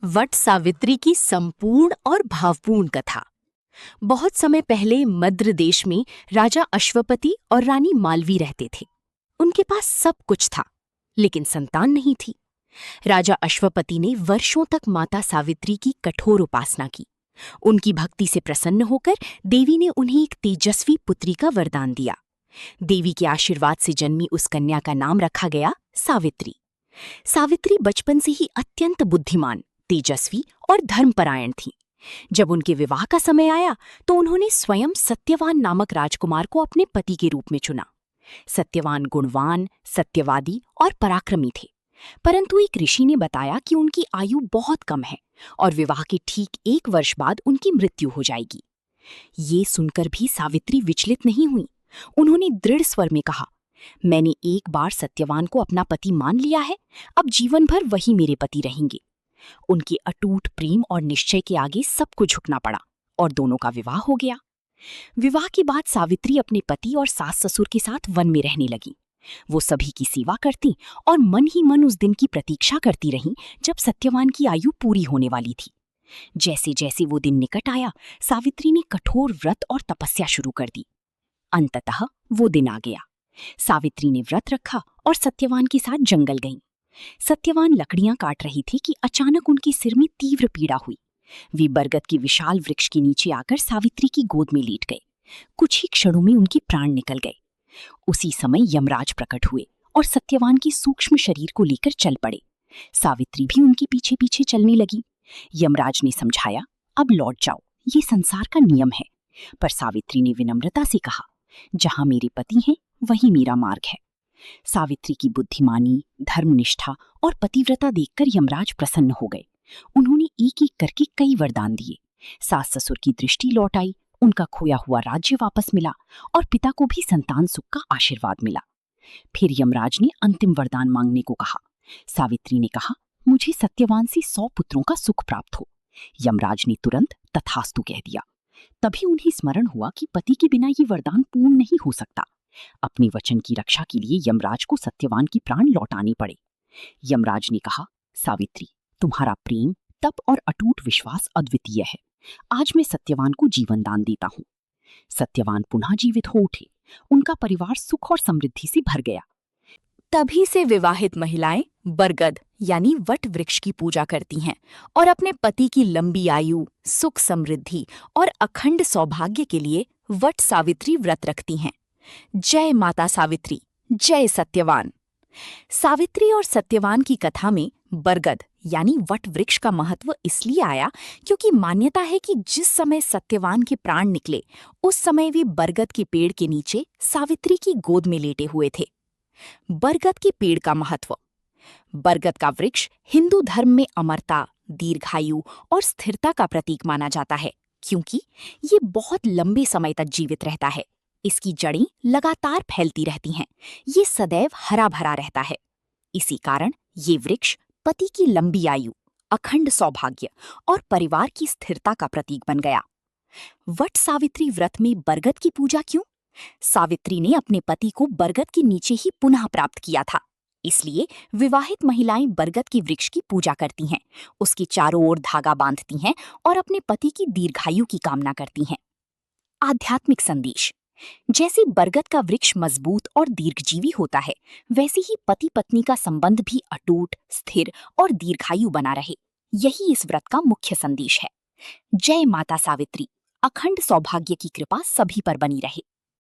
वट सावित्री की संपूर्ण और भावपूर्ण कथा। बहुत समय पहले मद्र देश में राजा अश्वपति और रानी मालवी रहते थे। उनके पास सब कुछ था, लेकिन संतान नहीं थी। राजा अश्वपति ने वर्षों तक माता सावित्री की कठोर उपासना की। उनकी भक्ति से प्रसन्न होकर देवी ने उन्हें एक तेजस्वी पुत्री का वरदान दिया। देवी के आशीर्वाद से जन्मी उस कन्या का नाम रखा गया सावित्री। सावित्री बचपन से ही अत्यंत बुद्धिमान, तेजस्वी और धर्मपरायण थी। जब उनके विवाह का समय आया तो उन्होंने स्वयं सत्यवान नामक राजकुमार को अपने पति के रूप में चुना। सत्यवान गुणवान, सत्यवादी और पराक्रमी थे, परंतु एक ऋषि ने बताया कि उनकी आयु बहुत कम है और विवाह के ठीक 1 वर्ष बाद उनकी मृत्यु हो जाएगी। ये सुनकर भी सावित्री विचलित नहीं हुई। उन्होंने दृढ़ स्वर में कहा, मैंने एक बार सत्यवान को अपना पति मान लिया है, अब जीवन भर वही मेरे पति रहेंगे। उनके अटूट प्रेम और निश्चय के आगे सबको झुकना पड़ा और दोनों का विवाह हो गया। विवाह के बाद सावित्री अपने पति और सास ससुर के साथ वन में रहने लगी। वो सभी की सेवा करती और मन ही मन उस दिन की प्रतीक्षा करती रहीं जब सत्यवान की आयु पूरी होने वाली थी। जैसे जैसे वो दिन निकट आया, सावित्री ने कठोर व्रत और तपस्या शुरू कर दी। अंततः वो दिन आ गया। सावित्री ने व्रत रखा और सत्यवान के साथ जंगल गईं। सत्यवान लकड़ियां काट रही थी कि अचानक उनके सिर में तीव्र पीड़ा हुई। वे बरगद के विशाल वृक्ष के नीचे आकर सावित्री की गोद में लेट गए। कुछ ही क्षणों में उनके प्राण निकल गए। उसी समय यमराज प्रकट हुए और सत्यवान के सूक्ष्म शरीर को लेकर चल पड़े। सावित्री भी उनके पीछे पीछे चलने लगी। यमराज ने समझाया, अब लौट जाओ, ये संसार का नियम है। पर सावित्री ने विनम्रता से कहा, जहां मेरे पति हैं वही मेरा मार्ग है। सावित्री की बुद्धिमानी, धर्मनिष्ठा और पतिव्रता देखकर यमराज प्रसन्न हो गए। उन्होंने एक एक करके कई वरदान दिए। सास ससुर की दृष्टि लौट आई, उनका खोया हुआ राज्य वापस मिला और पिता को भी संतान सुख का आशीर्वाद मिला। फिर यमराज ने अंतिम वरदान मांगने को कहा। सावित्री ने कहा, मुझे सत्यवान से 100 पुत्रों का सुख प्राप्त हो। यमराज ने तुरंत तथास्तु कह दिया। तभी उन्हें स्मरण हुआ कि पति के बिना ये वरदान पूर्ण नहीं हो सकता। अपने वचन की रक्षा के लिए यमराज को सत्यवान की प्राण लौटाने पड़े। यमराज ने कहा, सावित्री, तुम्हारा प्रेम, तप और अटूट विश्वास अद्वितीय है। आज मैं सत्यवान को जीवन दान देता हूँ। सत्यवान पुनः जीवित हो उठे। उनका परिवार सुख और समृद्धि से भर गया। तभी से विवाहित महिलाएं बरगद यानी वट वृक्ष की पूजा करती हैं और अपने पति की लंबी आयु, सुख समृद्धि और अखंड सौभाग्य के लिए वट सावित्री व्रत रखती हैं। जय माता सावित्री, जय सत्यवान। सावित्री और सत्यवान की कथा में बरगद यानी वट वृक्ष का महत्व इसलिए आया क्योंकि मान्यता है कि जिस समय सत्यवान के प्राण निकले, उस समय वे बरगद के पेड़ के नीचे सावित्री की गोद में लेटे हुए थे। बरगद के पेड़ का महत्व। बरगद का वृक्ष हिंदू धर्म में अमरता, दीर्घायु और स्थिरता का प्रतीक माना जाता है, क्योंकि ये बहुत लंबे समय तक जीवित रहता है। इसकी जड़ें लगातार फैलती रहती हैं। ये सदैव हरा भरा रहता है। इसी कारण ये वृक्ष पति की लंबी आयु, अखंड सौभाग्य और परिवार की स्थिरता का प्रतीक बन गया। वट सावित्री व्रत में बरगद की पूजा क्यों? सावित्री ने अपने पति को बरगद के नीचे ही पुनः प्राप्त किया था, इसलिए विवाहित महिलाएं बरगद के वृक्ष की पूजा करती हैं, उसके चारों ओर धागा बांधती हैं और अपने पति की दीर्घायु की कामना करती हैं। आध्यात्मिक संदेश। जैसे बरगद का वृक्ष मजबूत और दीर्घजीवी होता है, वैसे ही पति पत्नी का संबंध भी अटूट, स्थिर और दीर्घायु बना रहे। यही इस व्रत का मुख्य संदेश है। जय माता सावित्री। अखंड सौभाग्य की कृपा सभी पर बनी रहे।